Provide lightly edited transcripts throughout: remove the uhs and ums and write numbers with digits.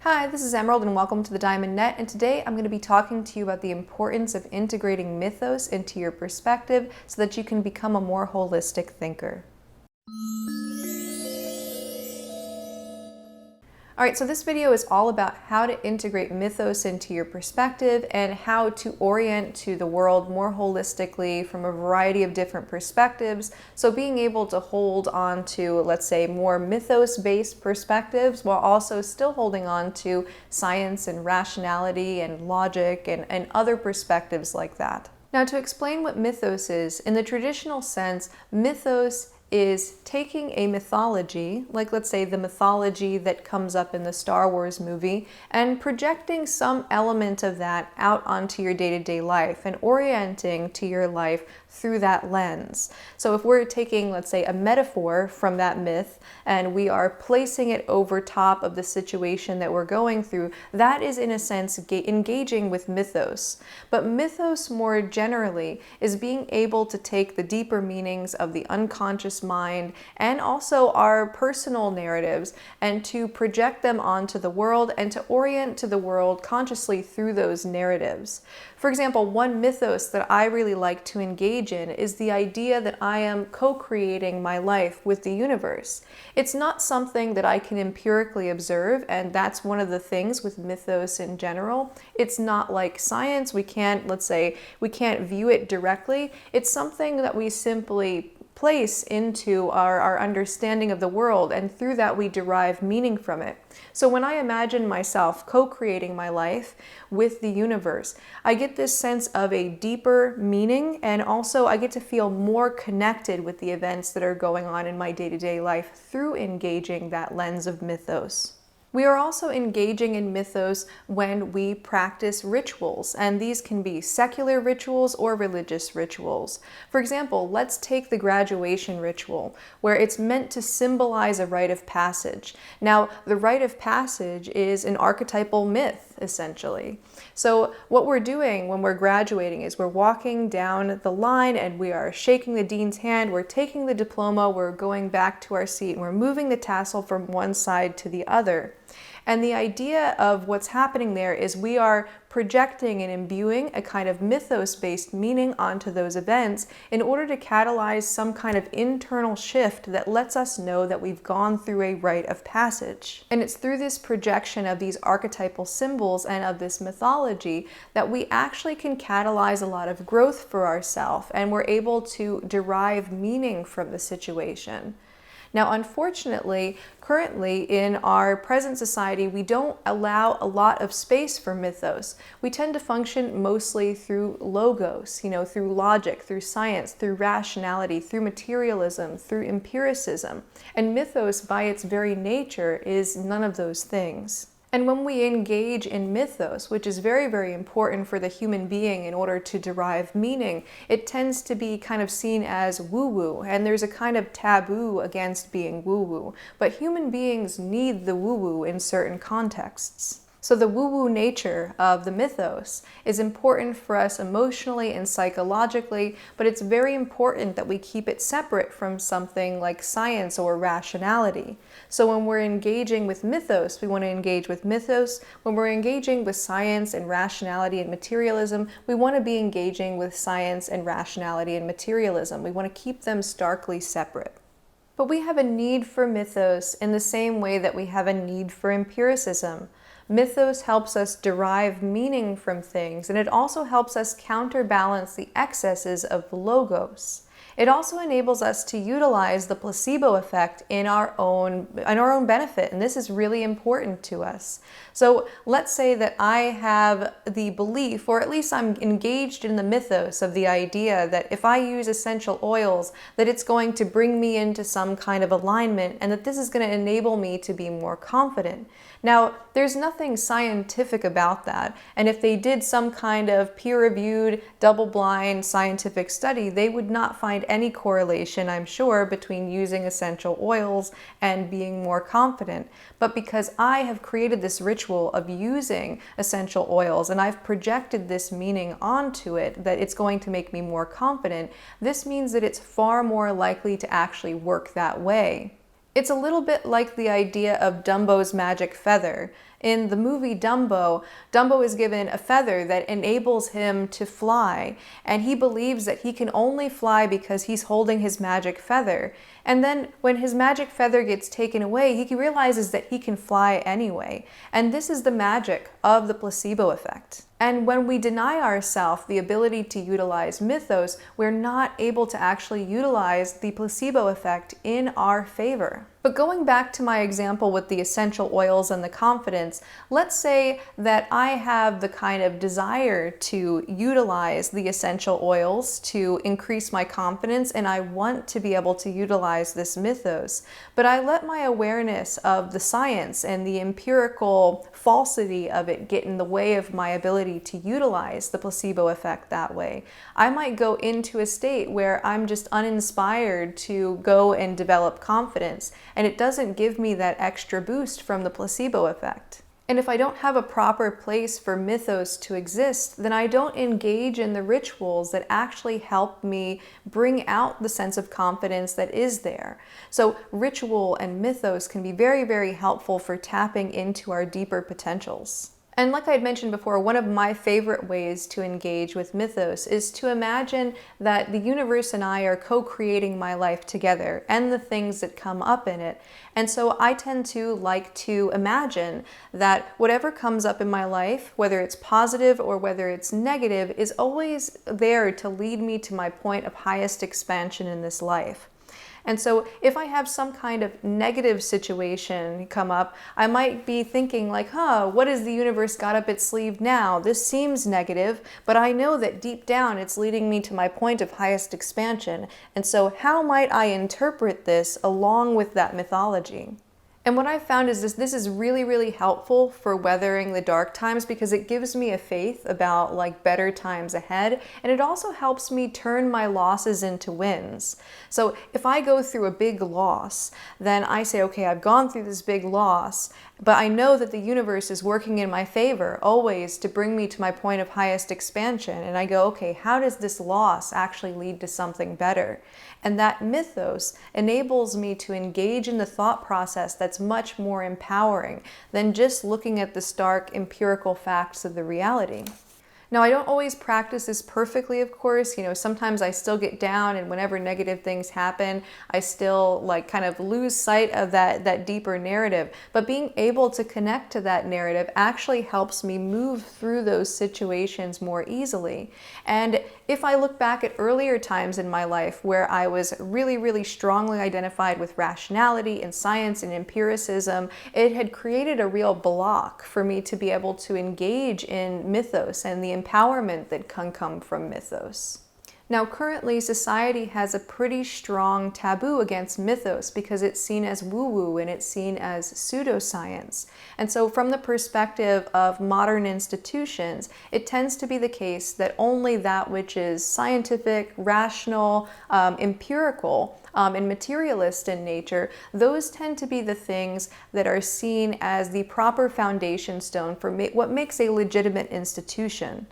Hi, this is Emerald and welcome to the Diamond Net, and today I'm going to be talking to you about the importance of integrating mythos into your perspective so that you can become a more holistic thinker. Alright, so this video is all about how to integrate mythos into your perspective and how to orient to the world more holistically from a variety of different perspectives. So being able to hold on to, let's say, more mythos-based perspectives while also still holding on to science and rationality and logic and other perspectives like that. Now, to explain what mythos is, in the traditional sense, mythos is taking a mythology, like let's say the mythology that comes up in the Star Wars movie, and projecting some element of that out onto your day-to-day life and orienting to your life through that lens. So if we're taking, let's say, a metaphor from that myth and we are placing it over top of the situation that we're going through, that is in a sense engaging with mythos. But mythos more generally is being able to take the deeper meanings of the unconscious mind and also our personal narratives and to project them onto the world and to orient to the world consciously through those narratives. For example, one mythos that I really like to engage in is the idea that I am co-creating my life with the universe. It's not something that I can empirically observe, and that's one of the things with mythos in general. It's not like science. We can't, let's say, we can't view it directly. It's something that we simply place into our understanding of the world, and through that we derive meaning from it. So when I imagine myself co-creating my life with the universe, I get this sense of a deeper meaning, and also I get to feel more connected with the events that are going on in my day-to-day life through engaging that lens of mythos. We are also engaging in mythos when we practice rituals, and these can be secular rituals or religious rituals. For example, let's take the graduation ritual, where it's meant to symbolize a rite of passage. Now, the rite of passage is an archetypal myth, essentially. So what we're doing when we're graduating is we're walking down the line and we are shaking the dean's hand, we're taking the diploma, we're going back to our seat, and we're moving the tassel from one side to the other. And the idea of what's happening there is we are projecting and imbuing a kind of mythos-based meaning onto those events in order to catalyze some kind of internal shift that lets us know that we've gone through a rite of passage. And it's through this projection of these archetypal symbols and of this mythology that we actually can catalyze a lot of growth for ourselves, and we're able to derive meaning from the situation. Now, unfortunately, currently in our present society, we don't allow a lot of space for mythos. We tend to function mostly through logos, through logic, through science, through rationality, through materialism, through empiricism. And mythos, by its very nature, is none of those things. And when we engage in mythos, which is very, very important for the human being in order to derive meaning, it tends to be kind of seen as woo-woo, and there's a kind of taboo against being woo-woo. But human beings need the woo-woo in certain contexts. So the woo-woo nature of the mythos is important for us emotionally and psychologically, but it's very important that we keep it separate from something like science or rationality. So when we're engaging with mythos, we want to engage with mythos. When we're engaging with science and rationality and materialism, we want to be engaging with science and rationality and materialism. We want to keep them starkly separate. But we have a need for mythos in the same way that we have a need for empiricism. Mythos helps us derive meaning from things, and it also helps us counterbalance the excesses of logos. It also enables us to utilize the placebo effect in our own benefit, and this is really important to us. So let's say that I have the belief, or at least I'm engaged in the mythos of the idea that if I use essential oils, that it's going to bring me into some kind of alignment, and that this is going to enable me to be more confident. Now, there's nothing scientific about that, and if they did some kind of peer-reviewed, double-blind scientific study, they would not find any correlation, I'm sure, between using essential oils and being more confident. But because I have created this ritual of using essential oils and I've projected this meaning onto it, that it's going to make me more confident, this means that it's far more likely to actually work that way. It's a little bit like the idea of Dumbo's magic feather. In the movie Dumbo, Dumbo is given a feather that enables him to fly, and he believes that he can only fly because he's holding his magic feather. And then when his magic feather gets taken away, he realizes that he can fly anyway. And this is the magic of the placebo effect. And when we deny ourselves the ability to utilize mythos, we're not able to actually utilize the placebo effect in our favor. But going back to my example with the essential oils and the confidence, let's say that I have the kind of desire to utilize the essential oils to increase my confidence, and I want to be able to utilize this mythos, but I let my awareness of the science and the empirical falsity of it get in the way of my ability to utilize the placebo effect that way. I might go into a state where I'm just uninspired to go and develop confidence, and it doesn't give me that extra boost from the placebo effect. And if I don't have a proper place for mythos to exist, then I don't engage in the rituals that actually help me bring out the sense of confidence that is there. So ritual and mythos can be very, very helpful for tapping into our deeper potentials. And like I had mentioned before, one of my favorite ways to engage with mythos is to imagine that the universe and I are co-creating my life together and the things that come up in it. And so I tend to like to imagine that whatever comes up in my life, whether it's positive or whether it's negative, is always there to lead me to my point of highest expansion in this life. And so if I have some kind of negative situation come up, I might be thinking like, what has the universe got up its sleeve now? This seems negative, but I know that deep down it's leading me to my point of highest expansion. And so how might I interpret this along with that mythology? And what I've found is this is really, really helpful for weathering the dark times, because it gives me a faith about like better times ahead. And it also helps me turn my losses into wins. So if I go through a big loss, then I say, okay, I've gone through this big loss, but I know that the universe is working in my favor always to bring me to my point of highest expansion. And I go, okay, how does this loss actually lead to something better? And that mythos enables me to engage in the thought process that's much more empowering than just looking at the stark empirical facts of the reality. Now, I don't always practice this perfectly, of course. Sometimes I still get down, and whenever negative things happen, I still like kind of lose sight of that deeper narrative. But being able to connect to that narrative actually helps me move through those situations more easily. And if I look back at earlier times in my life where I was really, really strongly identified with rationality and science and empiricism, it had created a real block for me to be able to engage in mythos and the empowerment that can come from mythos. Now, currently, society has a pretty strong taboo against mythos because it's seen as woo-woo and it's seen as pseudoscience. And so from the perspective of modern institutions, it tends to be the case that only that which is scientific, rational, empirical, and materialist in nature, those tend to be the things that are seen as the proper foundation stone for what makes a legitimate institution.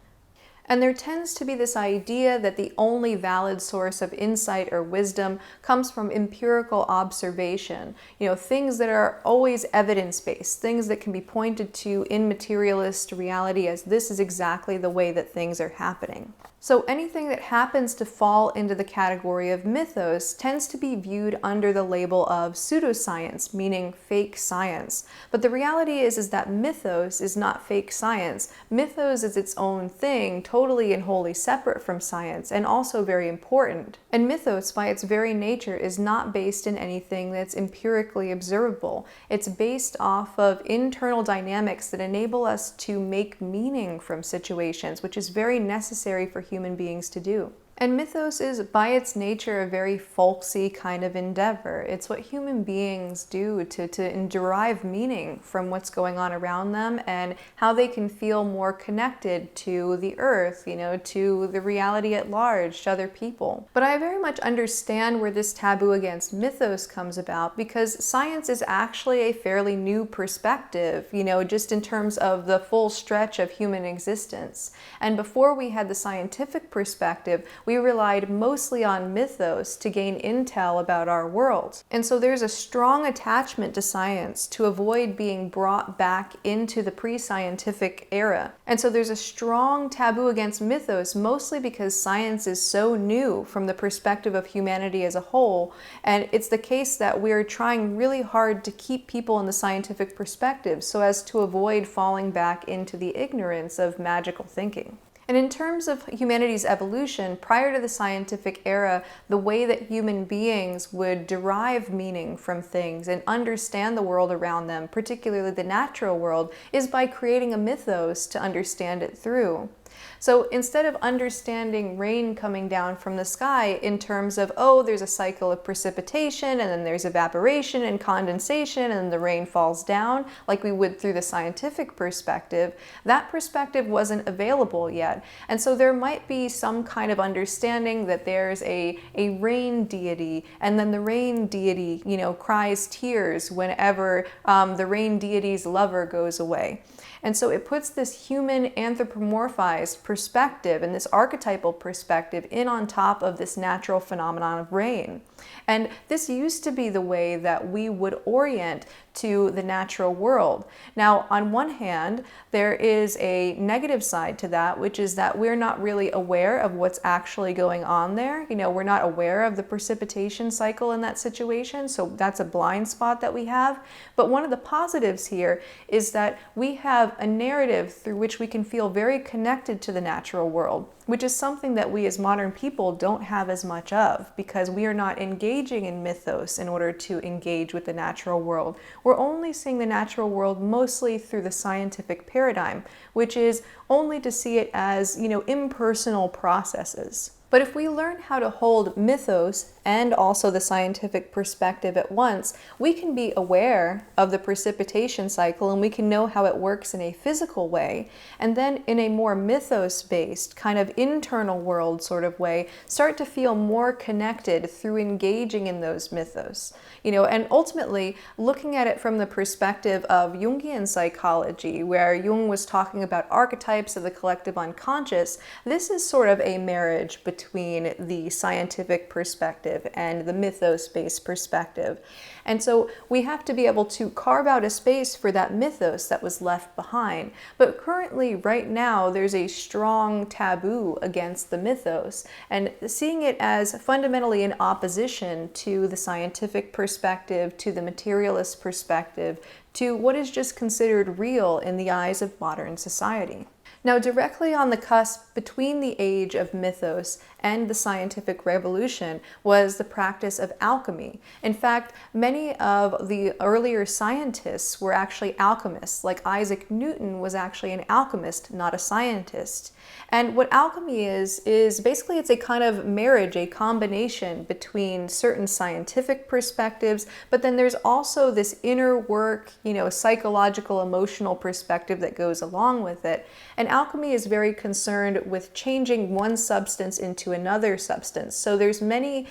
And there tends to be this idea that the only valid source of insight or wisdom comes from empirical observation. Things that are always evidence-based, things that can be pointed to in materialist reality as this is exactly the way that things are happening. So anything that happens to fall into the category of mythos tends to be viewed under the label of pseudoscience, meaning fake science. But the reality is that mythos is not fake science. Mythos is its own thing, totally and wholly separate from science, and also very important. And mythos, by its very nature, is not based in anything that's empirically observable. It's based off of internal dynamics that enable us to make meaning from situations, which is very necessary for human beings to do. And mythos is, by its nature, a very folksy kind of endeavor. It's what human beings do to derive meaning from what's going on around them and how they can feel more connected to the earth, to the reality at large, to other people. But I very much understand where this taboo against mythos comes about, because science is actually a fairly new perspective, just in terms of the full stretch of human existence. And before we had the scientific perspective, we we relied mostly on mythos to gain intel about our world. And so there's a strong attachment to science to avoid being brought back into the pre-scientific era. And so there's a strong taboo against mythos, mostly because science is so new from the perspective of humanity as a whole. And it's the case that we're trying really hard to keep people in the scientific perspective so as to avoid falling back into the ignorance of magical thinking. And in terms of humanity's evolution, prior to the scientific era, the way that human beings would derive meaning from things and understand the world around them, particularly the natural world, is by creating a mythos to understand it through. So instead of understanding rain coming down from the sky in terms of, oh, there's a cycle of precipitation, and then there's evaporation and condensation, and then the rain falls down, like we would through the scientific perspective, that perspective wasn't available yet. And so there might be some kind of understanding that there's a rain deity, and then the rain deity, cries tears whenever the rain deity's lover goes away. And so it puts this human anthropomorphized perspective and this archetypal perspective in on top of this natural phenomenon of rain. And this used to be the way that we would orient to the natural world. Now, on one hand, there is a negative side to that, which is that we're not really aware of what's actually going on there. We're not aware of the precipitation cycle in that situation, so that's a blind spot that we have. But one of the positives here is that we have a narrative through which we can feel very connected to the natural world, which is something that we as modern people don't have as much of, because we are not engaging in mythos in order to engage with the natural world. We're only seeing the natural world mostly through the scientific paradigm, which is only to see it as, impersonal processes. But if we learn how to hold mythos and also the scientific perspective at once, we can be aware of the precipitation cycle and we can know how it works in a physical way. And then in a more mythos-based, kind of internal world sort of way, start to feel more connected through engaging in those mythos. And ultimately looking at it from the perspective of Jungian psychology, where Jung was talking about archetypes of the collective unconscious, this is sort of a marriage between the scientific perspective and the mythos-based perspective. And so we have to be able to carve out a space for that mythos that was left behind. But currently, right now, there's a strong taboo against the mythos, and seeing it as fundamentally in opposition to the scientific perspective, to the materialist perspective, to what is just considered real in the eyes of modern society. Now, directly on the cusp between the age of mythos and the scientific revolution was the practice of alchemy. In fact, many of the earlier scientists were actually alchemists, like Isaac Newton was actually an alchemist, not a scientist. And what alchemy is basically it's a kind of marriage, a combination between certain scientific perspectives, but then there's also this inner work, psychological, emotional perspective that goes along with it. And alchemy is very concerned with changing one substance into another substance. So there's many,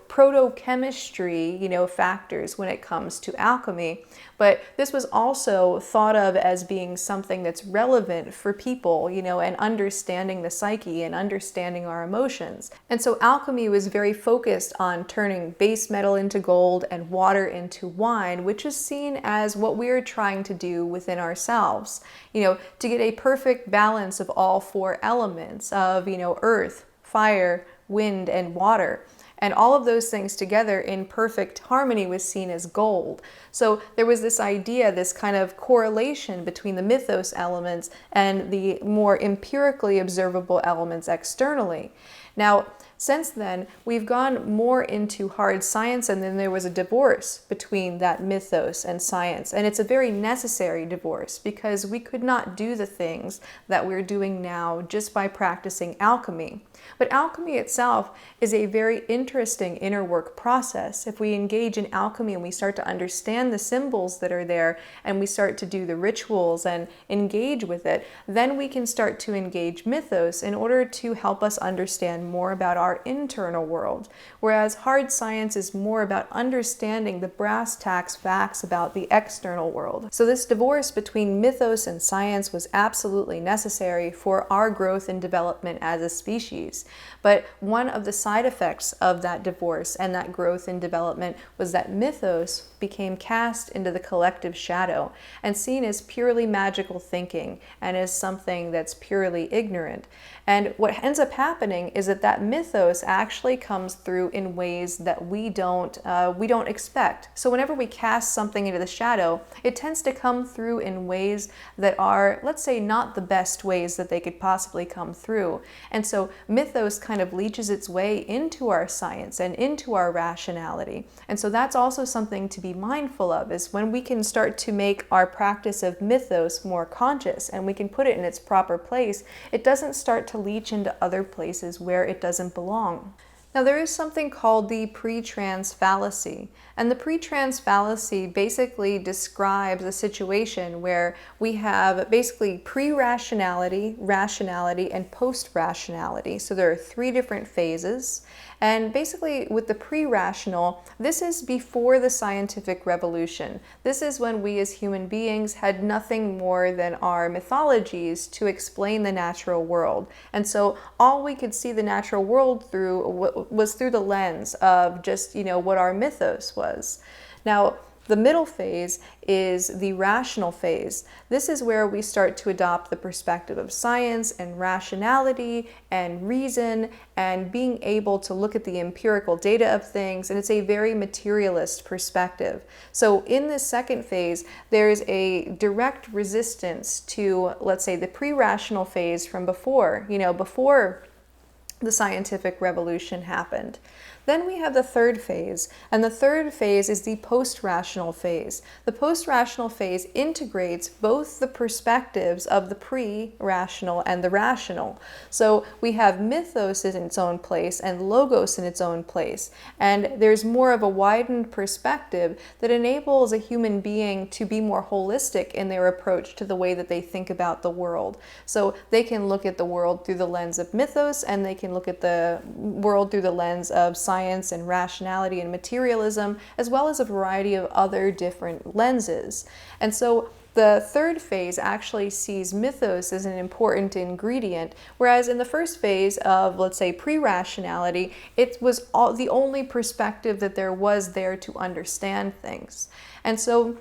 proto-chemistry, factors when it comes to alchemy. But this was also thought of as being something that's relevant for people, and understanding the psyche and understanding our emotions. And so alchemy was very focused on turning base metal into gold and water into wine, which is seen as what we're trying to do within ourselves, to get a perfect balance of all four elements of, earth, fire, wind, and water. And all of those things together in perfect harmony was seen as gold. So there was this idea, this kind of correlation between the mythos elements and the more empirically observable elements externally. Now, since then, we've gone more into hard science, and then there was a divorce between that mythos and science. And it's a very necessary divorce, because we could not do the things that we're doing now just by practicing alchemy. But alchemy itself is a very interesting inner work process. If we engage in alchemy and we start to understand the symbols that are there, and we start to do the rituals and engage with it, then we can start to engage mythos in order to help us understand more about our internal world, whereas hard science is more about understanding the brass tacks facts about the external world. So this divorce between mythos and science was absolutely necessary for our growth and development as a species. But one of the side effects of that divorce and that growth and development was that mythos became cast into the collective shadow and seen as purely magical thinking and as something that's purely ignorant. And what ends up happening is that mythos actually comes through in ways that we don't expect. So whenever we cast something into the shadow, it tends to come through in ways that are, let's say, not the best ways that they could possibly come through. And so mythos kind of leaches its way into our science and into our rationality. And so that's also something to be mindful of, is when we can start to make our practice of mythos more conscious and we can put it in its proper place, it doesn't start to leach into other places where it doesn't belong. Now, there is something called the pre-trans fallacy, and the pre-trans fallacy basically describes a situation where we have basically pre-rationality, rationality, and post-rationality. So there are three different phases, and basically with the pre-rational, this is before the scientific revolution. This is when we as human beings had nothing more than our mythologies to explain the natural world. And so all we could see the natural world through was through the lens of just, what our mythos was. Now, the middle phase is the rational phase. This is where we start to adopt the perspective of science and rationality and reason and being able to look at the empirical data of things, and it's a very materialist perspective. So in this second phase, there's a direct resistance to, let's say, the pre-rational phase from before, before the scientific revolution happened. Then we have the third phase, and the third phase is the post-rational phase. The post-rational phase integrates both the perspectives of the pre-rational and the rational. So we have mythos in its own place and logos in its own place, and there's more of a widened perspective that enables a human being to be more holistic in their approach to the way that they think about the world. So they can look at the world through the lens of mythos, and they can look at the world through the lens of science and rationality and materialism, as well as a variety of other different lenses. And so the third phase actually sees mythos as an important ingredient, whereas in the first phase of, let's say, pre-rationality, it was the only perspective that there was there to understand things. And so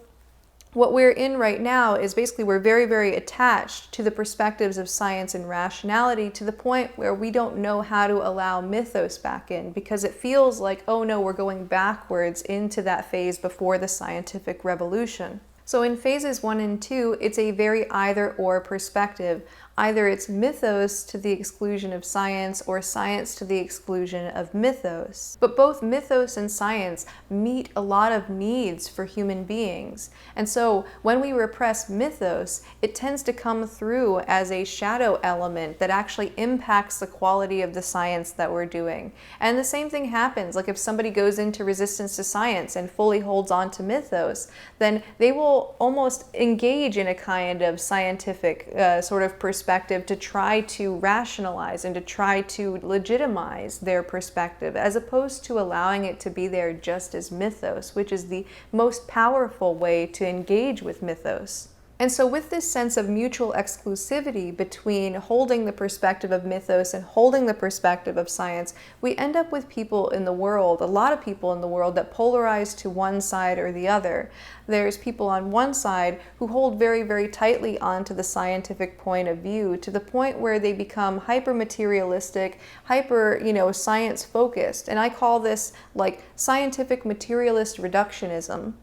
what we're in right now is basically we're very, very attached to the perspectives of science and rationality to the point where we don't know how to allow mythos back in, because it feels like, oh no, we're going backwards into that phase before the scientific revolution. So in phases 1 and 2, it's a very either-or perspective. Either it's mythos to the exclusion of science or science to the exclusion of mythos. But both mythos and science meet a lot of needs for human beings. And so when we repress mythos, it tends to come through as a shadow element that actually impacts the quality of the science that we're doing. And the same thing happens, like if somebody goes into resistance to science and fully holds on to mythos, then they will almost engage in a kind of scientific sort of perspective to try to rationalize and to try to legitimize their perspective, as opposed to allowing it to be there just as mythos, which is the most powerful way to engage with mythos. And so with this sense of mutual exclusivity between holding the perspective of mythos and holding the perspective of science, we end up with people in the world, a lot of people in the world, that polarize to one side or the other. There's people on one side who hold very, very tightly onto the scientific point of view, to the point where they become hyper-materialistic, science-focused. And I call this like scientific materialist reductionism.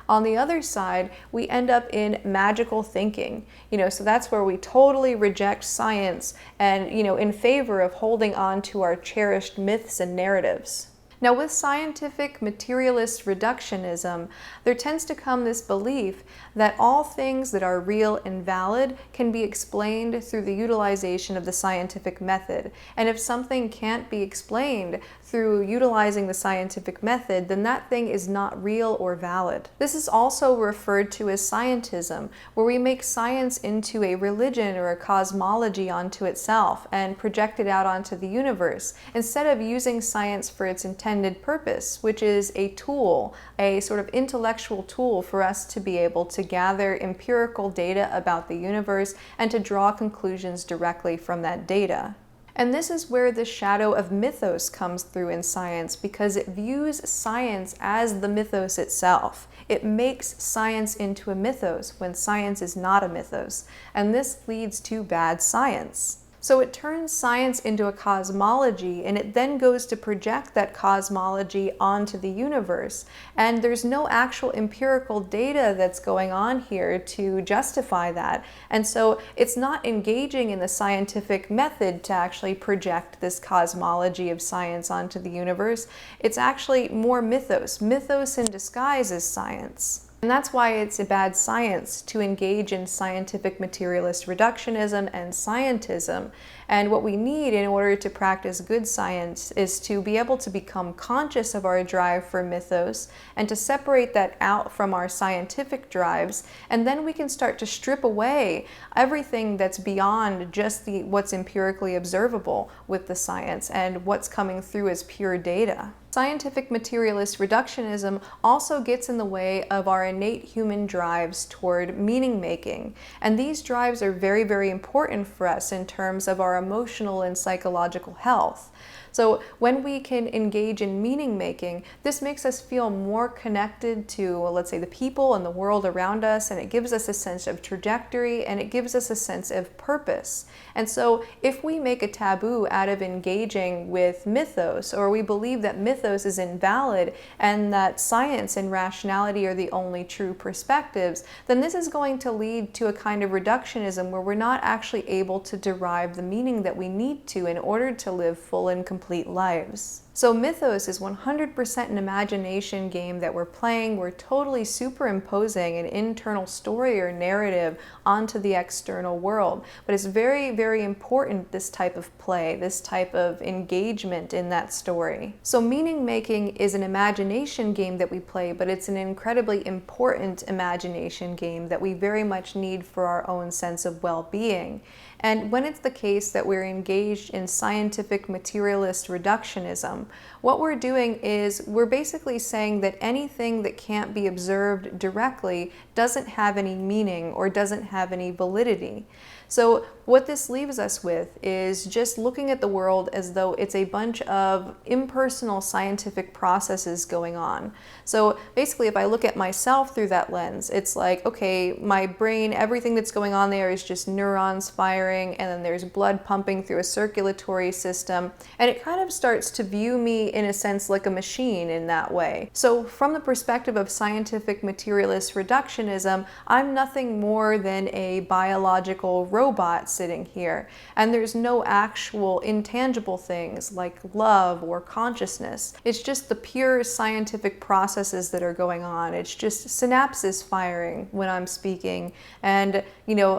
On the other side, we end up in magical thinking, so that's where we totally reject science and, in favor of holding on to our cherished myths and narratives. Now, with scientific materialist reductionism, there tends to come this belief that all things that are real and valid can be explained through the utilization of the scientific method. And if something can't be explained through utilizing the scientific method, then that thing is not real or valid. This is also referred to as scientism, where we make science into a religion or a cosmology onto itself and project it out onto the universe, instead of using science for its intended purpose, which is a tool, a sort of intellectual tool for us to be able to gather empirical data about the universe and to draw conclusions directly from that data. And this is where the shadow of mythos comes through in science, because it views science as the mythos itself. It makes science into a mythos when science is not a mythos, and this leads to bad science. So it turns science into a cosmology, and it then goes to project that cosmology onto the universe. And there's no actual empirical data that's going on here to justify that. And so it's not engaging in the scientific method to actually project this cosmology of science onto the universe. It's actually more mythos. Mythos in disguise is science. And that's why it's a bad science to engage in scientific materialist reductionism and scientism. And what we need in order to practice good science is to be able to become conscious of our drive for mythos and to separate that out from our scientific drives. And then we can start to strip away everything that's beyond just what's empirically observable with the science and what's coming through as pure data. Scientific materialist reductionism also gets in the way of our innate human drives toward meaning making. And these drives are very, very important for us in terms of our emotional and psychological health. So when we can engage in meaning making, this makes us feel more connected to, let's say, the people and the world around us, and it gives us a sense of trajectory, and it gives us a sense of purpose. And so if we make a taboo out of engaging with mythos, or we believe that mythos is invalid and that science and rationality are the only true perspectives, then this is going to lead to a kind of reductionism where we're not actually able to derive the meaning that we need to in order to live full and complete lives. So Mythos is 100% an imagination game that we're playing. We're totally superimposing an internal story or narrative onto the external world. But it's very, very important, this type of play, this type of engagement in that story. So meaning making is an imagination game that we play, but it's an incredibly important imagination game that we very much need for our own sense of well-being. And when it's the case that we're engaged in scientific materialist reductionism, what we're doing is we're basically saying that anything that can't be observed directly doesn't have any meaning or doesn't have any validity. So what this leaves us with is just looking at the world as though it's a bunch of impersonal scientific processes going on. So basically, if I look at myself through that lens, it's like, okay, my brain, everything that's going on there is just neurons firing, and then there's blood pumping through a circulatory system, and it kind of starts to view me in a sense like a machine in that way. So from the perspective of scientific materialist reductionism, I'm nothing more than a biological robot sitting here, and there's no actual intangible things like love or consciousness. It's just the pure scientific processes that are going on. It's just synapses firing when I'm speaking, and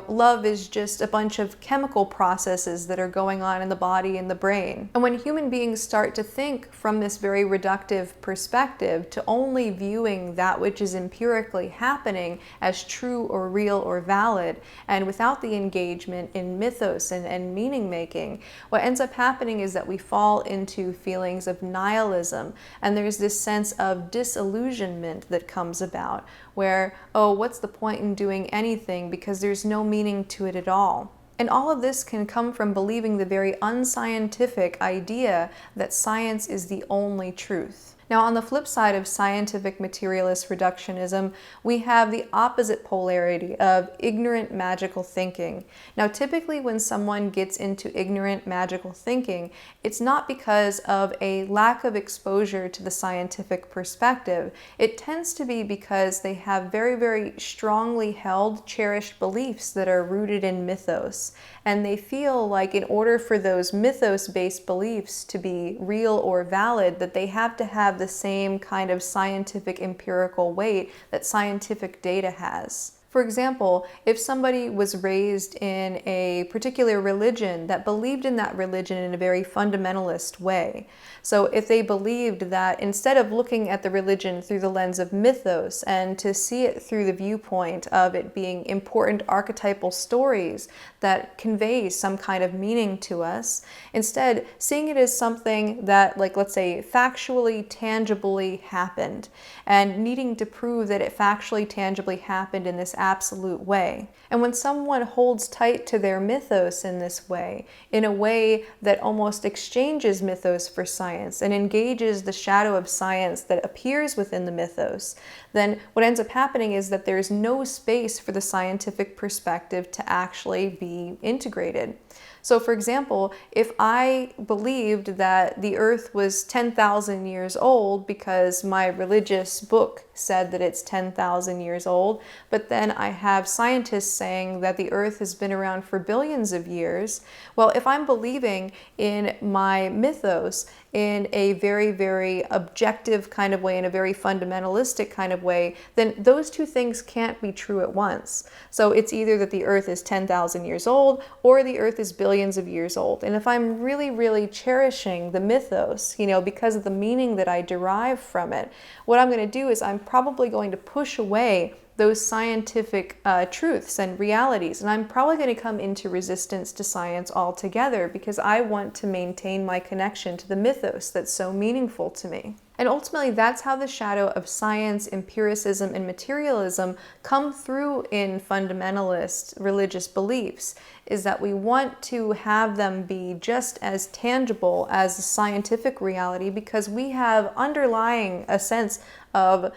love is just a bunch of chemical processes that are going on in the body and the brain. And when human beings start to think from this very reductive perspective to only viewing that which is empirically happening as true or real or valid, and without the engagement in mythos and meaning making, what ends up happening is that we fall into feelings of nihilism, and there's this sense of disillusionment that comes about where, oh, what's the point in doing anything because there's no meaning to it at all. And all of this can come from believing the very unscientific idea that science is the only truth. Now, on the flip side of scientific materialist reductionism, we have the opposite polarity of ignorant magical thinking. Now, typically when someone gets into ignorant magical thinking, it's not because of a lack of exposure to the scientific perspective. It tends to be because they have very, very strongly held, cherished beliefs that are rooted in mythos. And they feel like in order for those mythos-based beliefs to be real or valid, that they have to have the same kind of scientific empirical weight that scientific data has. For example, if somebody was raised in a particular religion that believed in that religion in a very fundamentalist way, so if they believed that instead of looking at the religion through the lens of mythos and to see it through the viewpoint of it being important archetypal stories that convey some kind of meaning to us, instead seeing it as something that, like, let's say, factually, tangibly happened, and needing to prove that it factually, tangibly happened in this absolute way. And when someone holds tight to their mythos in this way, in a way that almost exchanges mythos for science and engages the shadow of science that appears within the mythos, then what ends up happening is that there's no space for the scientific perspective to actually be integrated. So for example, if I believed that the Earth was 10,000 years old because my religious book said that it's 10,000 years old, but then I have scientists saying that the Earth has been around for billions of years, well, if I'm believing in my mythos in a very, very objective kind of way, in a very fundamentalistic kind of way, then those two things can't be true at once. So it's either that the Earth is 10,000 years old or the Earth is billions of years old. And if I'm really, really cherishing the mythos, because of the meaning that I derive from it, what I'm going to do is I'm probably going to push away those scientific truths and realities. And I'm probably going to come into resistance to science altogether because I want to maintain my connection to the mythos that's so meaningful to me. And ultimately, that's how the shadow of science, empiricism, and materialism come through in fundamentalist religious beliefs, is that we want to have them be just as tangible as the scientific reality because we have underlying a sense of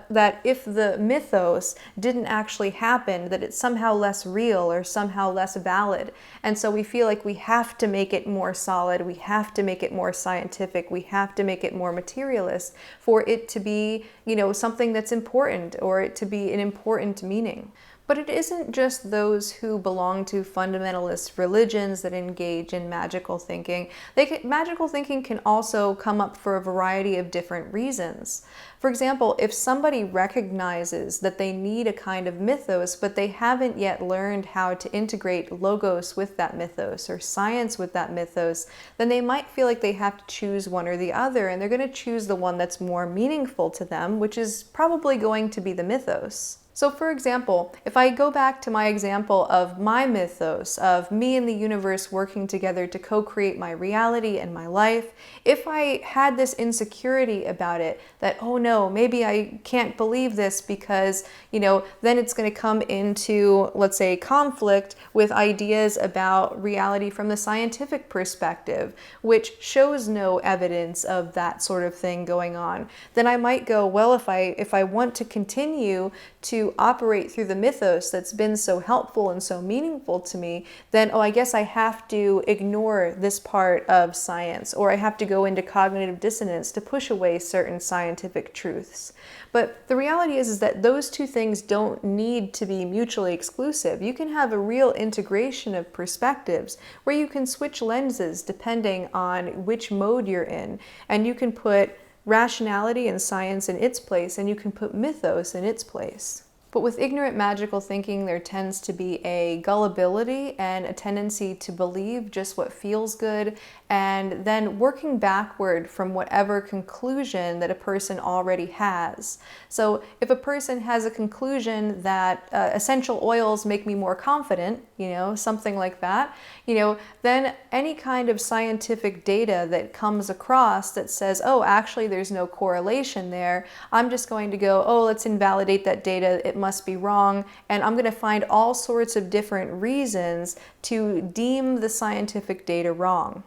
that if the mythos didn't actually happen, that it's somehow less real or somehow less valid. And so we feel like we have to make it more solid, we have to make it more scientific, we have to make it more materialist for it to be, something that's important or it to be an important meaning. But it isn't just those who belong to fundamentalist religions that engage in magical thinking. Magical thinking can also come up for a variety of different reasons. For example, if somebody recognizes that they need a kind of mythos, but they haven't yet learned how to integrate logos with that mythos or science with that mythos, then they might feel like they have to choose one or the other, and they're going to choose the one that's more meaningful to them, which is probably going to be the mythos. So for example, if I go back to my example of my mythos, of me and the universe working together to co-create my reality and my life, if I had this insecurity about it, that, oh no, maybe I can't believe this because, then it's going to come into, let's say, conflict with ideas about reality from the scientific perspective, which shows no evidence of that sort of thing going on, then I might go, well, if I want to continue to operate through the mythos that's been so helpful and so meaningful to me, then, I guess I have to ignore this part of science, or I have to go into cognitive dissonance to push away certain scientific truths. But the reality is that those two things don't need to be mutually exclusive. You can have a real integration of perspectives where you can switch lenses depending on which mode you're in, and you can put rationality and science in its place, and you can put mythos in its place. But with ignorant magical thinking, there tends to be a gullibility and a tendency to believe just what feels good, and then working backward from whatever conclusion that a person already has. So if a person has a conclusion that essential oils make me more confident, something like that, then any kind of scientific data that comes across that says, oh, actually there's no correlation there, I'm just going to go, oh, let's invalidate that data, it must be wrong, and I'm going to find all sorts of different reasons to deem the scientific data wrong.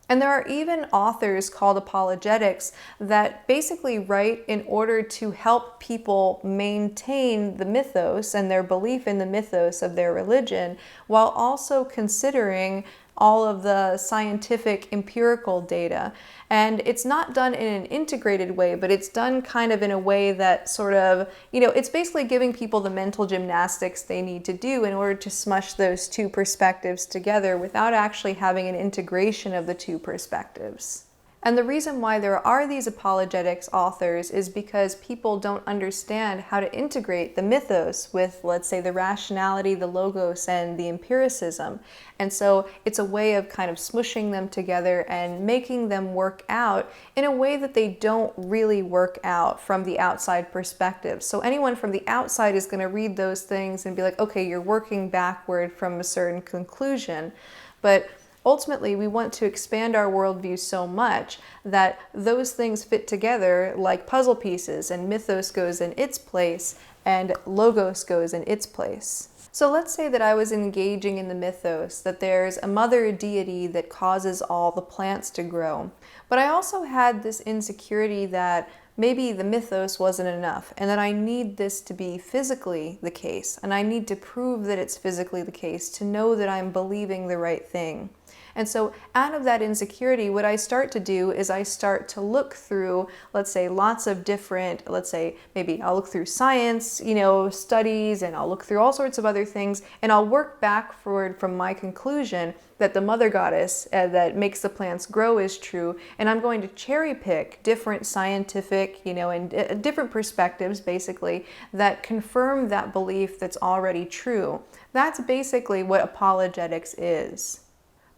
And there are even authors called apologetics that basically write in order to help people maintain the mythos and their belief in the mythos of their religion, while also considering all of the scientific empirical data. And it's not done in an integrated way, but it's done kind of in a way that sort of, it's basically giving people the mental gymnastics they need to do in order to smush those two perspectives together without actually having an integration of the two perspectives. And the reason why there are these apologetics authors is because people don't understand how to integrate the mythos with, let's say, the rationality, the logos, and the empiricism. And so it's a way of kind of smushing them together and making them work out in a way that they don't really work out from the outside perspective. So anyone from the outside is going to read those things and be like, okay, you're working backward from a certain conclusion. But ultimately, we want to expand our worldview so much that those things fit together like puzzle pieces, and mythos goes in its place and logos goes in its place. So let's say that I was engaging in the mythos, that there's a mother deity that causes all the plants to grow. But I also had this insecurity that maybe the mythos wasn't enough, and that I need this to be physically the case, and I need to prove that it's physically the case to know that I'm believing the right thing. And so out of that insecurity, what I start to do is I start to look through, let's say, lots of different, let's say, maybe I'll look through science, studies, and I'll look through all sorts of other things, and I'll work backward from my conclusion that the mother goddess that makes the plants grow is true, and I'm going to cherry pick different scientific, and different perspectives, basically, that confirm that belief that's already true. That's basically what apologetics is.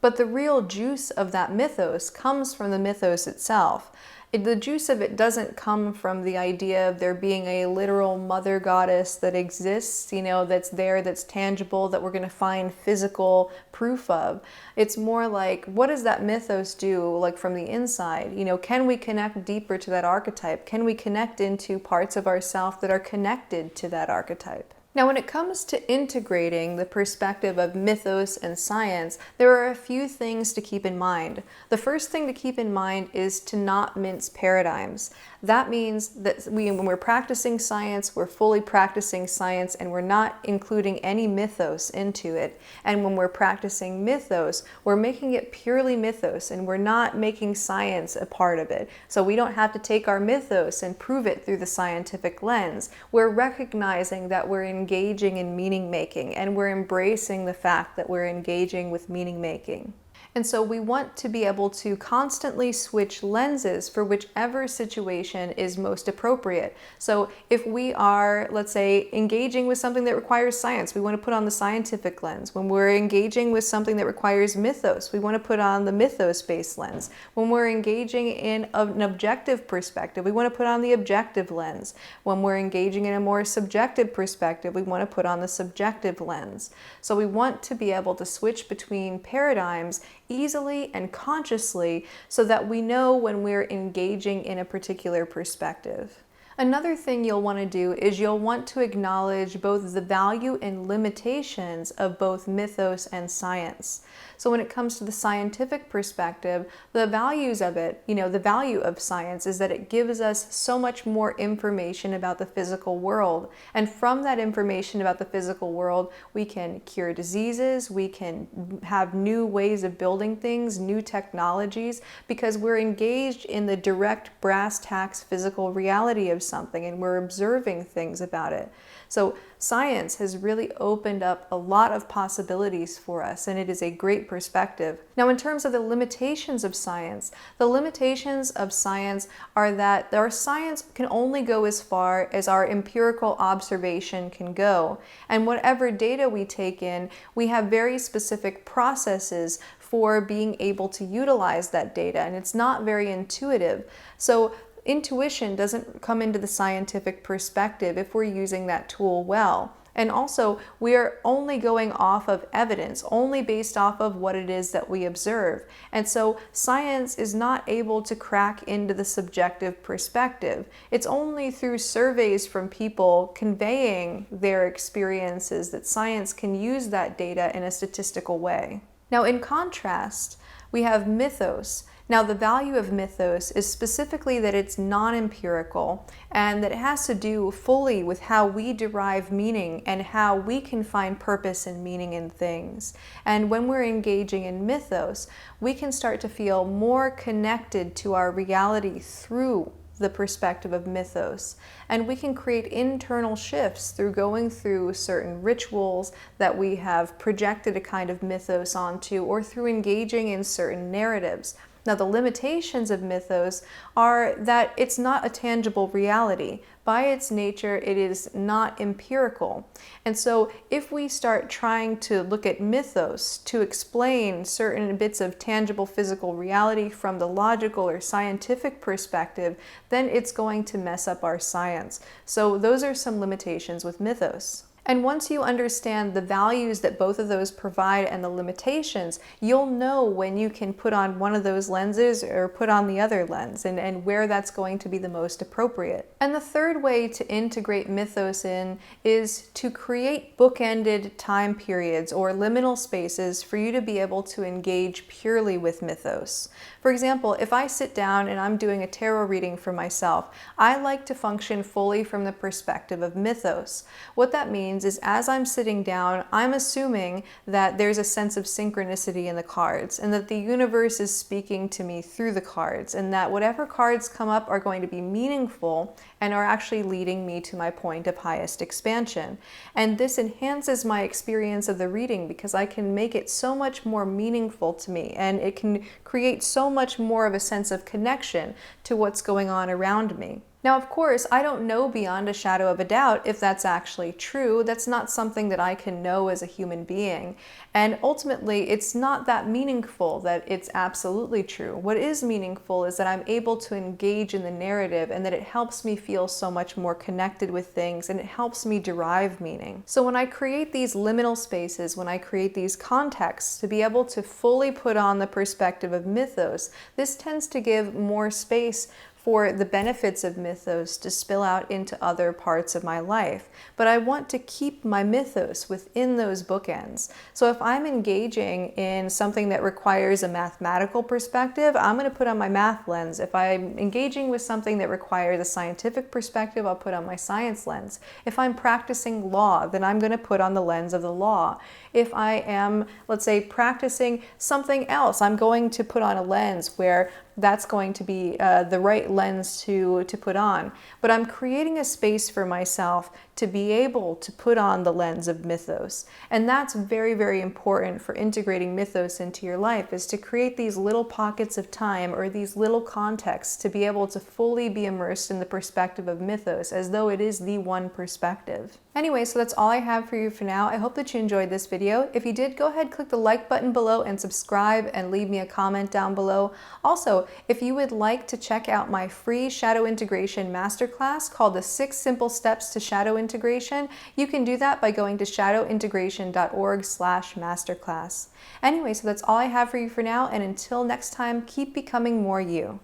But the real juice of that mythos comes from the mythos itself. The juice of it doesn't come from the idea of there being a literal mother goddess that exists, that's there, that's tangible, that we're going to find physical proof of. It's more like, what does that mythos do, like from the inside? Can we connect deeper to that archetype? Can we connect into parts of ourself that are connected to that archetype? Now, when it comes to integrating the perspective of mythos and science, there are a few things to keep in mind. The first thing to keep in mind is to not mince paradigms. That means that when we're practicing science, we're fully practicing science, and we're not including any mythos into it. And when we're practicing mythos, we're making it purely mythos, and we're not making science a part of it. So we don't have to take our mythos and prove it through the scientific lens. We're recognizing that we're engaging in meaning making, and we're embracing the fact that we're engaging with meaning making. And so we want to be able to constantly switch lenses for whichever situation is most appropriate. So if we are, let's say, engaging with something that requires science, we want to put on the scientific lens. When we're engaging with something that requires mythos, we want to put on the mythos-based lens. When we're engaging in an objective perspective, we want to put on the objective lens. When we're engaging in a more subjective perspective, we want to put on the subjective lens. So we want to be able to switch between paradigms easily and consciously so that we know when we're engaging in a particular perspective. Another thing you'll want to do is you'll want to acknowledge both the value and limitations of both mythos and science. So when it comes to the scientific perspective, the values of it, the value of science is that it gives us so much more information about the physical world. And from that information about the physical world, we can cure diseases, we can have new ways of building things, new technologies, because we're engaged in the direct brass tacks physical reality of something, and we're observing things about it. So science has really opened up a lot of possibilities for us, and it is a great perspective. Now, in terms of the limitations of science, the limitations of science are that our science can only go as far as our empirical observation can go. And whatever data we take in, we have very specific processes for being able to utilize that data, and it's not very intuitive. So intuition doesn't come into the scientific perspective if we're using that tool well. And also, we are only going off of evidence, only based off of what it is that we observe. And so science is not able to crack into the subjective perspective. It's only through surveys from people conveying their experiences that science can use that data in a statistical way. Now, in contrast, we have mythos. Now, the value of mythos is specifically that it's non-empirical and that it has to do fully with how we derive meaning and how we can find purpose and meaning in things. And when we're engaging in mythos, we can start to feel more connected to our reality through the perspective of mythos. And we can create internal shifts through going through certain rituals that we have projected a kind of mythos onto, or through engaging in certain narratives. Now, the limitations of mythos are that it's not a tangible reality. By its nature, it is not empirical. And so if we start trying to look at mythos to explain certain bits of tangible physical reality from the logical or scientific perspective, then it's going to mess up our science. So those are some limitations with mythos. And once you understand the values that both of those provide and the limitations, you'll know when you can put on one of those lenses or put on the other lens, and where that's going to be the most appropriate. And the third way to integrate mythos in is to create bookended time periods or liminal spaces for you to be able to engage purely with mythos. For example, if I sit down and I'm doing a tarot reading for myself, I like to function fully from the perspective of mythos. What that means is, as I'm sitting down, I'm assuming that there's a sense of synchronicity in the cards and that the universe is speaking to me through the cards, and that whatever cards come up are going to be meaningful and are actually leading me to my point of highest expansion. And this enhances my experience of the reading because I can make it so much more meaningful to me, and it can create so much more of a sense of connection to what's going on around me. Now, of course, I don't know beyond a shadow of a doubt if that's actually true. That's not something that I can know as a human being. And ultimately, it's not that meaningful that it's absolutely true. What is meaningful is that I'm able to engage in the narrative and that it helps me feel so much more connected with things, and it helps me derive meaning. So when I create these liminal spaces, when I create these contexts to be able to fully put on the perspective of mythos, this tends to give more space for the benefits of mythos to spill out into other parts of my life. But I want to keep my mythos within those bookends. So if I'm engaging in something that requires a mathematical perspective, I'm going to put on my math lens. If I'm engaging with something that requires a scientific perspective, I'll put on my science lens. If I'm practicing law, then I'm going to put on the lens of the law. If I am, let's say, practicing something else, I'm going to put on a lens where that's going to be the right lens to put on. But I'm creating a space for myself to be able to put on the lens of mythos. And that's very, very important for integrating mythos into your life, is to create these little pockets of time or these little contexts to be able to fully be immersed in the perspective of mythos as though it is the one perspective. Anyway, so that's all I have for you for now. I hope that you enjoyed this video. If you did, go ahead, click the like button below and subscribe and leave me a comment down below. Also, if you would like to check out my free shadow integration masterclass called the 6 Simple Steps to Shadow Integration, you can do that by going to shadowintegration.org/masterclass. Anyway, so that's all I have for you for now, and until next time, keep becoming more you.